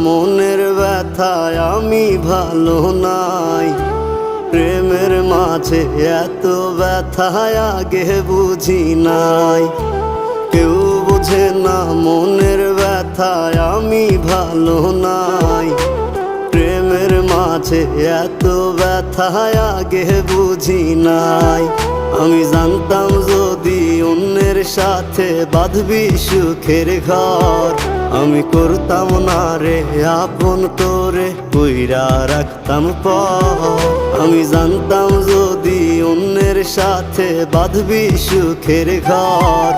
মনের ব্যথায় আমি ভালো নাই। প্রেমের মাঝে এত ব্যথায় আগে বুঝি নাই। কেউ বোঝে না মনের ব্যথায় আমি ভালো নাই। প্রেমের মাঝে এত ব্যথায় আগে বুঝি নাই। আমি জানতাম যদি অন্যের সাথে বাঁধবি সুখের ঘর, আমি করতাম না রে আপন করে কইরা রাখতাম পর। আমি জানতাম যদি অন্যের সাথে বাঁধবি সুখের ঘর,